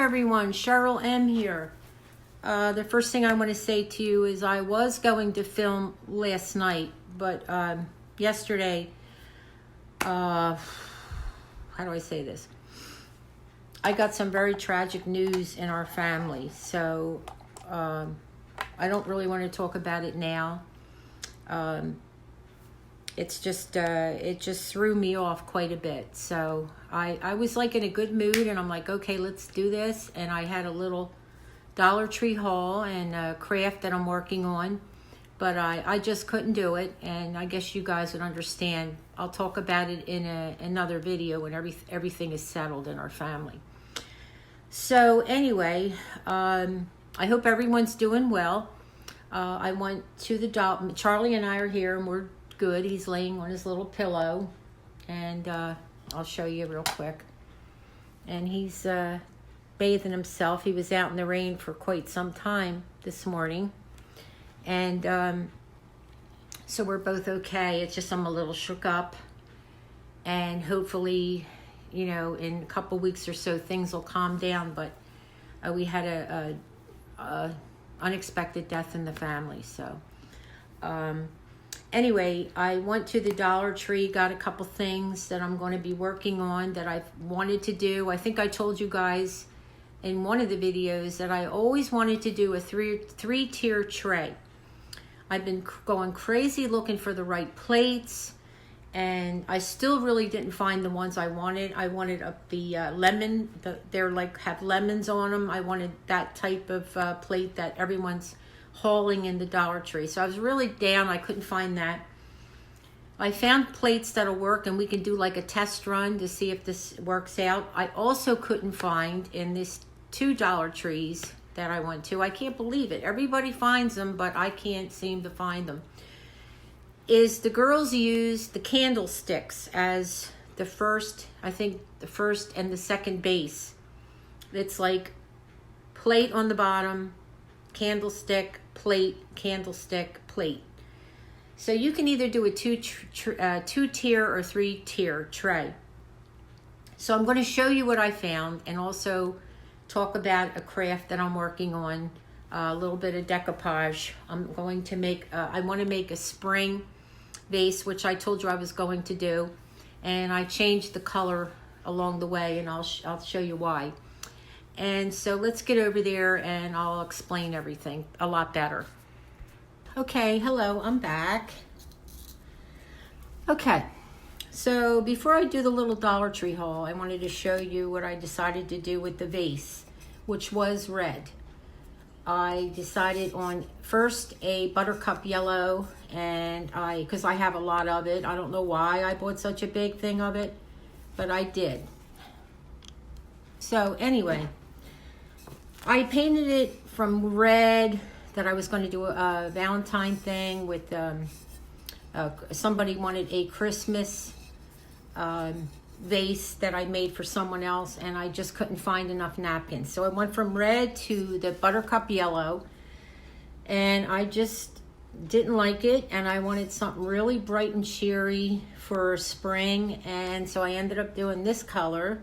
everyone, Cheryl M here. The first thing I want to say to you is I was going to film last night, but yesterday, how do I say this? I got some very tragic news in our family, so I don't really want to talk about it now. It's just, it just threw me off quite a bit. So I was like in a good mood and I'm like, okay, let's do this. And I had a little Dollar Tree haul and a craft that I'm working on, but I just couldn't do it. And I guess you guys would understand. I'll talk about it in another video when everything is settled in our family. So anyway, I hope everyone's doing well. I went to the doctor. Charlie and I are here and we're good. He's laying on his little pillow, and I'll show you real quick. And he's bathing himself. He was out in the rain for quite some time this morning, and so we're both okay. It's just I'm a little shook up, and hopefully, you know, in a couple weeks or so things will calm down. But we had a unexpected death in the family, so anyway, I went to the Dollar Tree, got a couple things that I'm going to be working on that I've wanted to do. I think I told you guys in one of the videos that I always wanted to do a three-tier tray. I've been going crazy looking for the right plates, and I still really didn't find the ones I wanted. I wanted the lemon, they're like have lemons on them. I wanted that type of plate that everyone's hauling in the Dollar Tree. So I was really down. I couldn't find that. I found plates that'll work and we can do like a test run to see if this works out. I also couldn't find in this 2 Dollar Trees that I went to. I can't believe it. Everybody finds them, but I can't seem to find them. Is the girls use the candlesticks as the first, I think the first and the second base. It's like plate on the bottom, candlestick, plate, candlestick, plate. So you can either do a two-tier or three-tier tray. So I'm going to show you what I found and also talk about a craft that I'm working on, a little bit of decoupage. I'm going to make, I want to make a spring vase, which I told you I was going to do, and I changed the color along the way, and I'll show you why. And so let's get over there and I'll explain everything a lot better. Okay, hello, I'm back. Okay, so before I do the little Dollar Tree haul, I wanted to show you what I decided to do with the vase, which was red. I decided on first a buttercup yellow, and because I have a lot of it. I don't know why I bought such a big thing of it, but I did. So anyway, I painted it from red, that I was going to do a Valentine thing with, somebody wanted a Christmas vase that I made for someone else, and I just couldn't find enough napkins. So I went from red to the buttercup yellow, and I just didn't like it, and I wanted something really bright and cheery for spring, and so I ended up doing this color.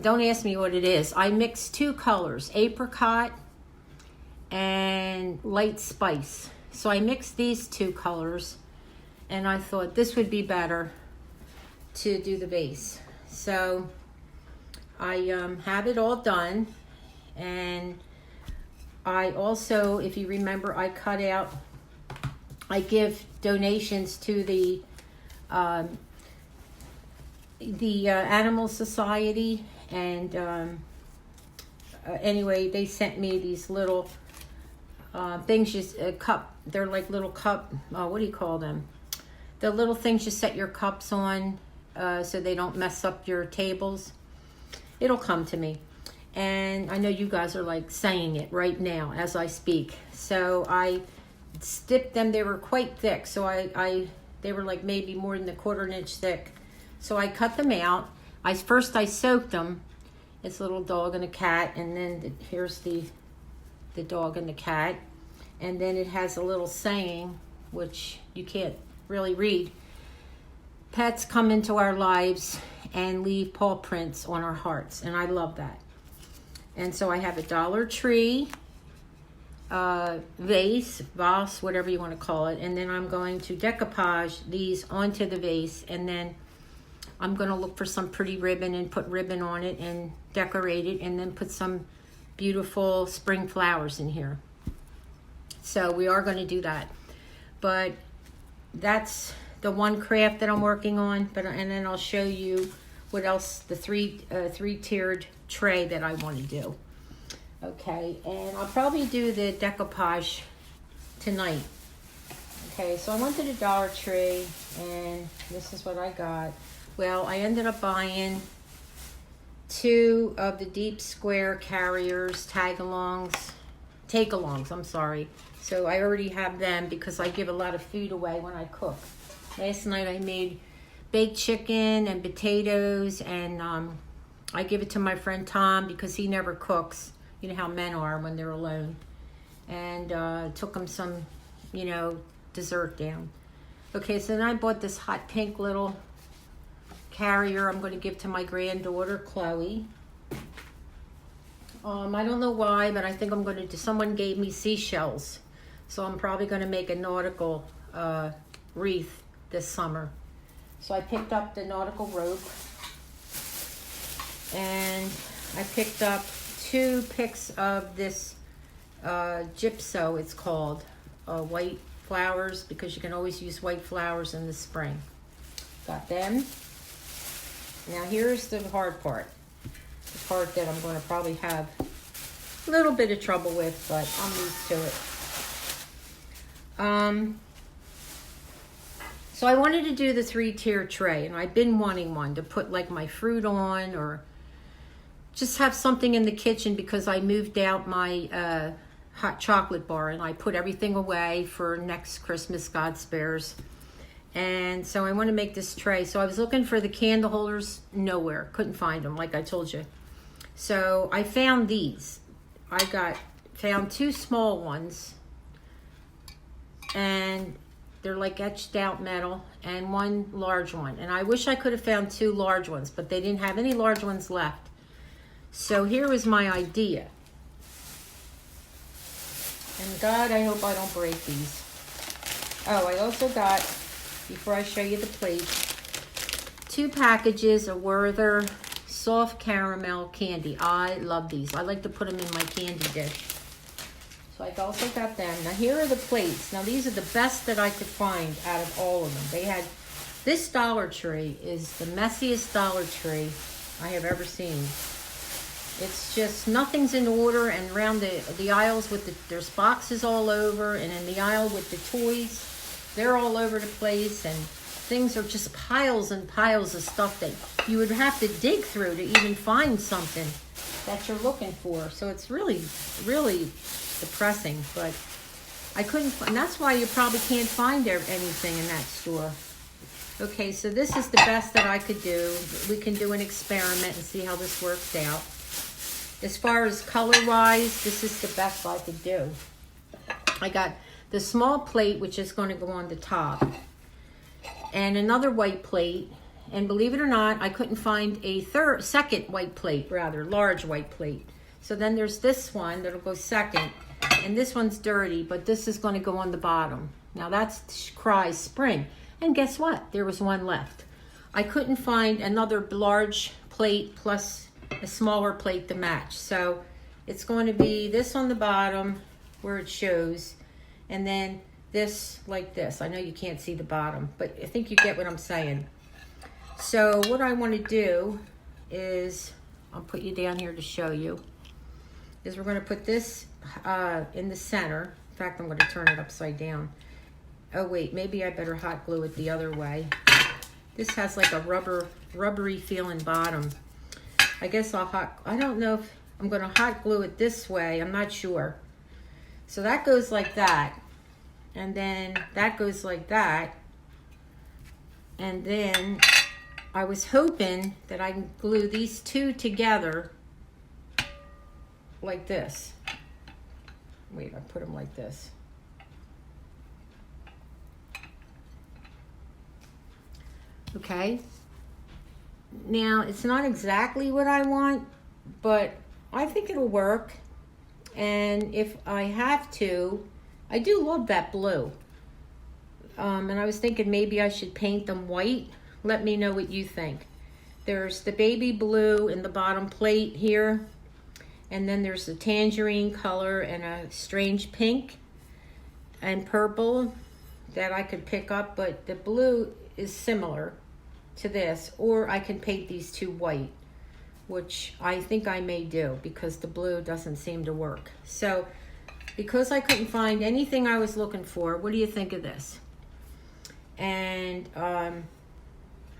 Don't ask me what it is. I mixed 2 colors, apricot and light spice. So I mixed these 2 colors, and I thought this would be better to do the base. So I have it all done, and I also, if you remember, I cut out, I give donations to the Animal Society, and anyway, they sent me these little things, just a cup, they're like little cup, what do you call them? The little things you set your cups on so they don't mess up your tables. It'll come to me. And I know you guys are like saying it right now as I speak. So I dipped them, they were quite thick, so they were like maybe more than a 1/4 inch thick. So I cut them out. First I soaked them. It's a little dog and a cat, and then here's the dog and the cat. And then it has a little saying, which you can't really read. Pets come into our lives and leave paw prints on our hearts, and I love that. And so I have a Dollar Tree vase, whatever you want to call it. And then I'm going to decoupage these onto the vase. And then I'm going to look for some pretty ribbon and put ribbon on it and decorate it. And then put some beautiful spring flowers in here. So we are going to do that. But that's the one craft that I'm working on. And then I'll show you what else, the three-tiered tray that I want to do. Okay, and I'll probably do the decoupage tonight. Okay, so I went to the Dollar Tree, and this is what I got. Well, I ended up buying 2 of the deep square carriers, take-alongs, I'm sorry. So I already have them because I give a lot of food away when I cook. Last night I made baked chicken and potatoes, and I give it to my friend Tom because he never cooks. You know how men are when they're alone. And took him some, dessert down. Okay, so then I bought this hot pink little carrier I'm going to give to my granddaughter, Chloe. I don't know why, but I think I'm going to do, someone gave me seashells. So I'm probably going to make a nautical wreath this summer. So I picked up the nautical rope, and I picked up 2 picks of this gypso, it's called, white flowers, because you can always use white flowers in the spring. Got them. Now here's the hard part, the part that I'm going to probably have a little bit of trouble with, but I'm used to it. So I wanted to do the 3-tier tray, and I've been wanting one to put like my fruit on, or just have something in the kitchen, because I moved out my hot chocolate bar and I put everything away for next Christmas, God spares. And so I want to make this tray. So I was looking for the candle holders, nowhere, couldn't find them, like I told you. So I found these. I found 2 small ones, and they're like etched out metal, and 1 large one. And I wish I could have found 2 large ones, but they didn't have any large ones left. So here was my idea. And God, I hope I don't break these. Oh, I also got, before I show you the plates, 2 packages of Werther soft caramel candy. I love these. I like to put them in my candy dish. So I also got them. Now here are the plates. Now these are the best that I could find out of all of them. They had, this Dollar Tree is the messiest Dollar Tree I have ever seen. It's just, nothing's in order, and around the aisles with there's boxes all over, and in the aisle with the toys, they're all over the place, and things are just piles and piles of stuff that you would have to dig through to even find something that you're looking for. So it's really, really depressing, but I couldn't, and that's why you probably can't find anything in that store. Okay, so this is the best that I could do. We can do an experiment and see how this works out. As far as color-wise, this is the best I could do. I got the small plate, which is going to go on the top, and another white plate. And believe it or not, I couldn't find a second white plate, large white plate. So then there's this one that'll go second, and this one's dirty, but this is going to go on the bottom. Now that's Cry's Spring. And guess what? There was one left. I couldn't find another large plate plus a smaller plate to match. So it's going to be this on the bottom where it shows, and then this like this. I know you can't see the bottom, but I think you get what I'm saying. So what I want to do is, I'll put you down here to show you, is we're going to put this in the center. In fact, I'm going to turn it upside down. Oh wait, maybe I better hot glue it the other way. This has like a rubbery feeling bottom. I guess I don't know if I'm going to hot glue it this way. I'm not sure. So that goes like that. And then that goes like that. And then I was hoping that I can glue these 2 together like this. Wait, I put them like this. Okay. Now, it's not exactly what I want, but I think it'll work. And if I have to, I do love that blue. And I was thinking maybe I should paint them white. Let me know what you think. There's the baby blue in the bottom plate here. And then there's the tangerine color and a strange pink and purple that I could pick up. But the blue is similar to this. Or I can paint these two white, which I think I may do because the blue doesn't seem to work. So because I couldn't find anything I was looking for, what do you think of this? And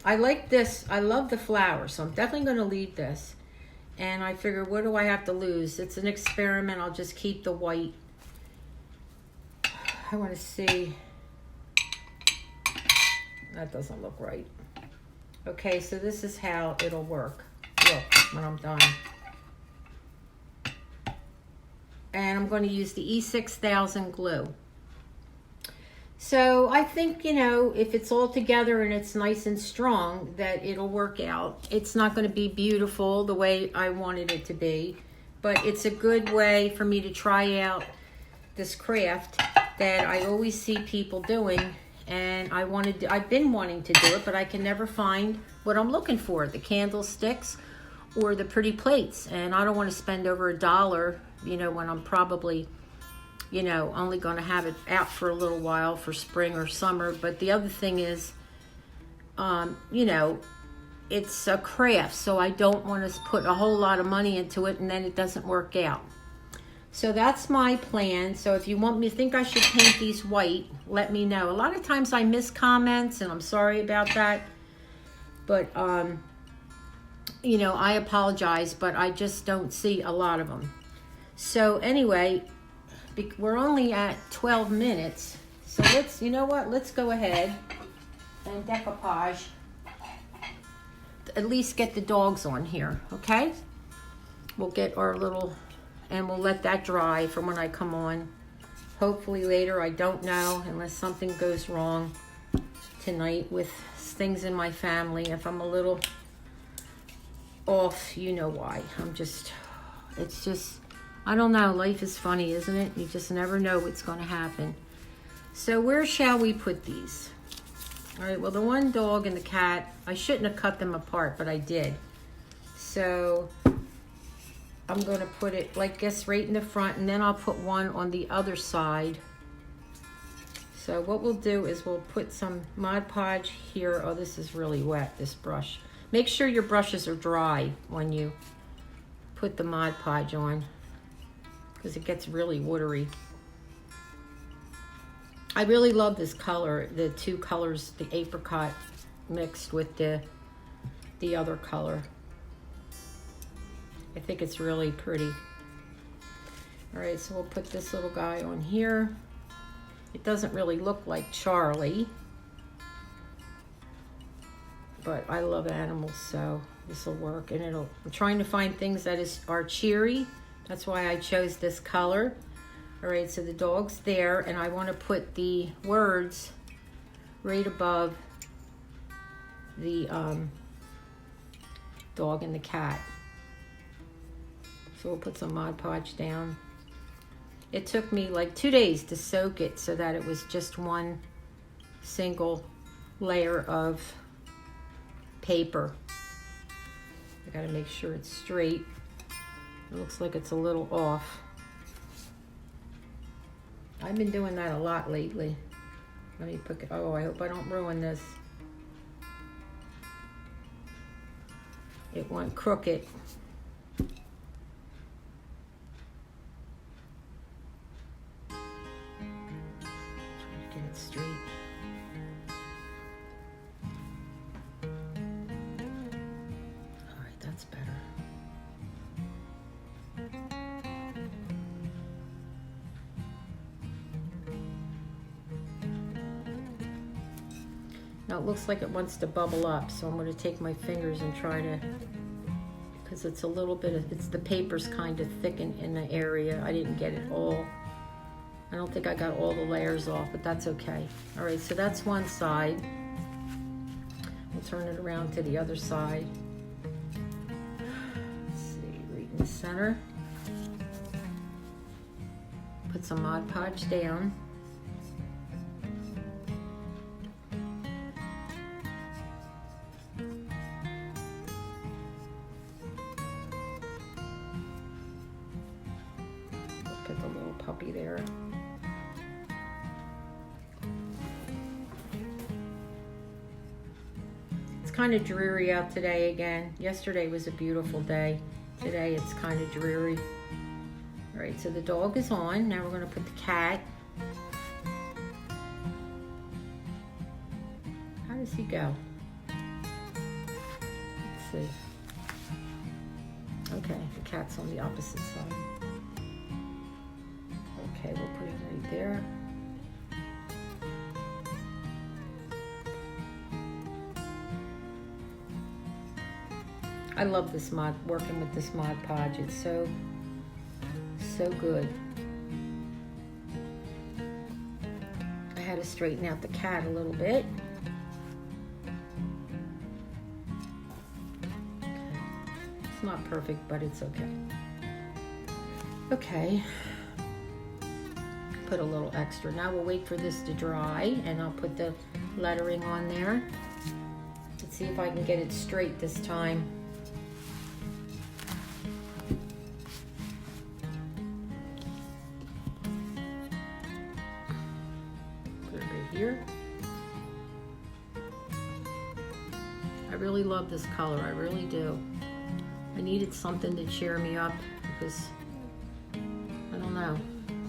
I like this. I love the flower, so I'm definitely going to leave this. And I figure, what do I have to lose? It's an experiment. I'll just keep the white. I want to see. That doesn't look right. Okay, so this is how it'll work. Look, when I'm done. And I'm going to use the E6000 glue. So I think, you know, if it's all together and it's nice and strong, that it'll work out. It's not going to be beautiful the way I wanted it to be, but it's a good way for me to try out this craft that I always see people doing. And I've been wanting to do it, but I can never find what I'm looking for, the candlesticks or the pretty plates. And I don't want to spend over $1, you know, when I'm probably, you know, only going to have it out for a little while for spring or summer. But the other thing is, you know, it's a craft, so I don't want to put a whole lot of money into it and then it doesn't work out. So that's my plan. So if you want me to think I should paint these white, let me know. A lot of times I miss comments and I'm sorry about that. But, you know, I apologize, but I just don't see a lot of them. So anyway, we're only at 12 minutes. So let's, you know what? Let's go ahead and decoupage. At least get the dogs on here, okay? We'll get our little, and we'll let that dry for when I come on. Hopefully later, I don't know, unless something goes wrong tonight with things in my family. If I'm a little off, you know why. It's just, I don't know. Life is funny, isn't it? You just never know what's going to happen. So where shall we put these? All right, well, the one dog and the cat, I shouldn't have cut them apart, but I did. So I'm going to put it, like, guess right in the front, and then I'll put one on the other side. So what we'll do is we'll put some Mod Podge here. Oh, this is really wet, this brush. Make sure your brushes are dry when you put the Mod Podge on, because it gets really watery. I really love this color, the two colors, the apricot mixed with the other color. I think it's really pretty. All right, so we'll put this little guy on here. It doesn't really look like Charlie, but I love animals, so this will work. And I'm trying to find things that are cheery. That's why I chose this color. All right, so the dog's there, and I want to put the words right above the dog and the cat. So we'll put some Mod Podge down. It took me like 2 days to soak it so that it was just one single layer of paper. I gotta make sure it's straight. It looks like it's a little off. I've been doing that a lot lately. Let me put it, oh, I hope I don't ruin this. It went crooked. Get it straight. All right, that's better. Now it looks like it wants to bubble up, so I'm going to take my fingers and try to, because it's a little bit of, it's the paper's kind of thick in the area. I didn't get it all. I don't think I got all the layers off, but that's okay. All right, so that's one side. We'll turn it around to the other side. Let's see, right in the center. Put some Mod Podge down. Put the little puppy there. It's kind of dreary out today again. Yesterday was a beautiful day. Today it's kind of dreary. All right, so the dog is on. Now we're going to put the cat. How does he go? Let's see. Okay, the cat's on the opposite side. Okay, we'll put it right there. I love this mod, working with this Mod Podge. It's so good. I had to straighten out the cat a little bit. Okay. It's not perfect, but it's okay. Okay. Put a little extra. Now we'll wait for this to dry, and I'll put the lettering on there. Let's see if I can get it straight this time. Here. I really love this color, I really do. I needed something to cheer me up because, I don't know,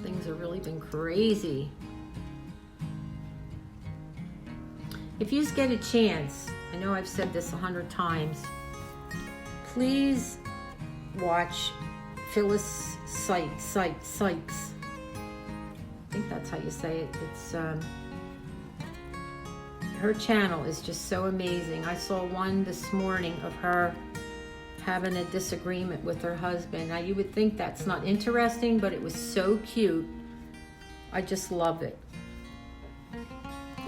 things have really been crazy. If you just get a chance, I know I've said this 100 times, please watch Phyllis Sykes. I think that's how you say it. It's her channel is just so amazing. I saw one this morning of her having a disagreement with her husband. Now you would think that's not interesting, but it was so cute. I just love it.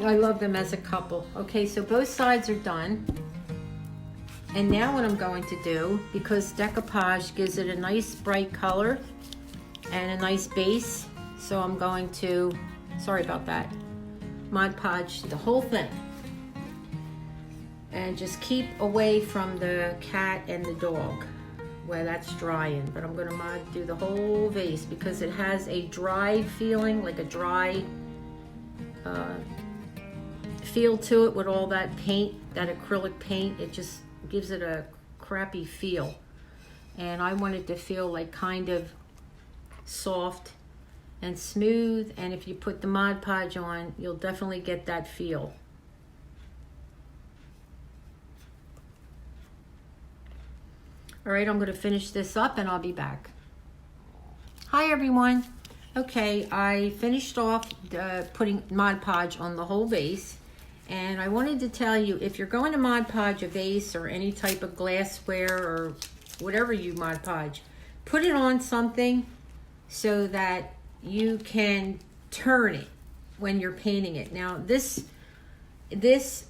I love them as a couple. Okay, so both sides are done. And now what I'm going to do, because decoupage gives it a nice bright color and a nice base, so I'm going to, sorry about that, Mod Podge the whole thing. And just keep away from the cat and the dog where that's drying. But I'm gonna do the whole vase because it has a dry feeling, like a dry feel to it with all that paint, that acrylic paint. It just gives it a crappy feel. And I want it to feel like kind of soft and smooth, and if you put the Mod Podge on, you'll definitely get that feel. All right, I'm going to finish this up and I'll be back. Hi everyone. Okay, I finished off putting Mod Podge on the whole vase, and I wanted to tell you, if you're going to Mod Podge a vase or any type of glassware or whatever you Mod Podge, put it on something so that you can turn it when you're painting it. Now this is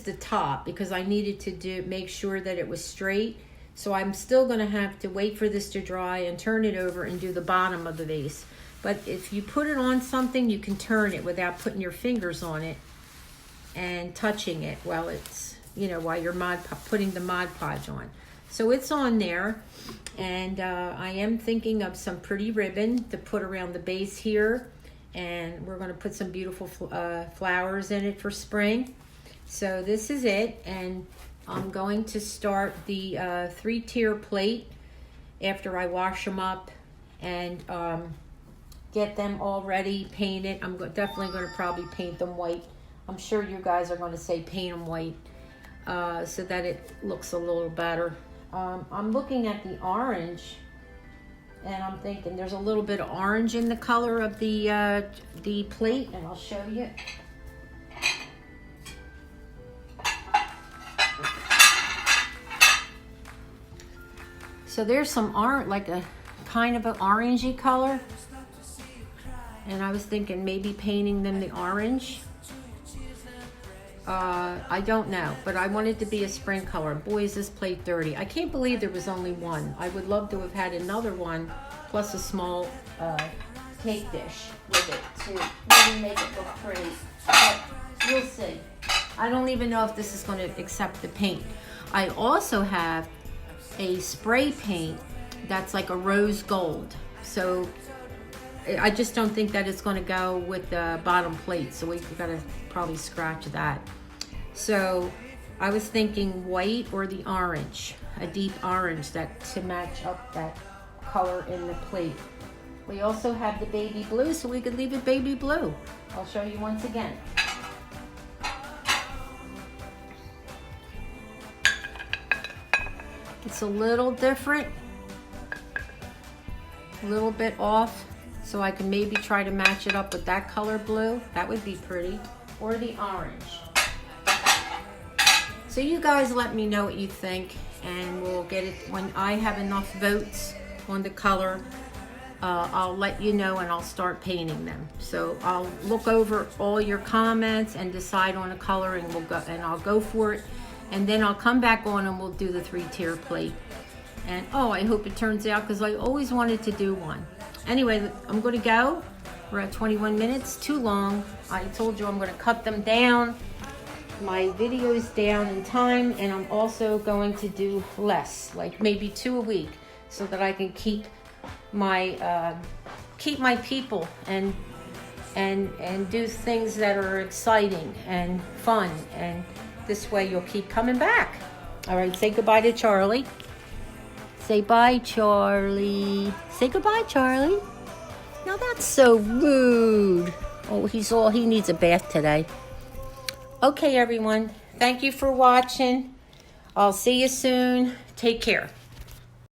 the top because I needed to make sure that it was straight. So I'm still going to have to wait for this to dry and turn it over and do the bottom of the vase. But if you put it on something, you can turn it without putting your fingers on it and touching it while it's, you know, while you're putting the Mod Podge on. So it's on there, and I am thinking of some pretty ribbon to put around the base here, and we're going to put some beautiful flowers in it for spring. So this is it, and I'm going to start the 3-tier plate after I wash them up and get them all ready, painted. I'm definitely going to probably paint them white. I'm sure you guys are going to say paint them white so that it looks a little better. I'm looking at the orange, and I'm thinking there's a little bit of orange in the color of the plate, and I'll show you. So there's some orange, like a kind of an orangey color, and I was thinking maybe painting them the orange. I don't know, but I want it to be a spring color. Boy, is this plate dirty. I can't believe there was only one. I would love to have had another one, plus a small cake dish with it to really make it look pretty. But we'll see. I don't even know if this is going to accept the paint. I also have a spray paint that's like a rose gold. So I just don't think that it's going to go with the bottom plate. So we've got to probably scratch that. So I was thinking white or the orange, a deep orange to match up that color in the plate. We also have the baby blue, so we could leave it baby blue. I'll show you once again. It's a little different, a little bit off, so I can maybe try to match it up with that color blue. That would be pretty, or the orange. So you guys let me know what you think, and we'll get it when I have enough votes on the color. I'll let you know, and I'll start painting them. So I'll look over all your comments and decide on a color, and I'll go for it. And then I'll come back on and we'll do the 3-tier plate. And oh, I hope it turns out, because I always wanted to do one. Anyway, I'm going to go. We're at 21 minutes, too long. I told you I'm going to cut them down, my videos down in time, and I'm also going to do less, like maybe 2 a week, so that I can keep my people and do things that are exciting and fun, and this way you'll keep coming back. All right, say goodbye to Charlie. Say bye, Charlie. Say goodbye, Charlie. Now that's so rude. Oh, he needs a bath today. Okay, everyone. Thank you for watching. I'll see you soon. Take care.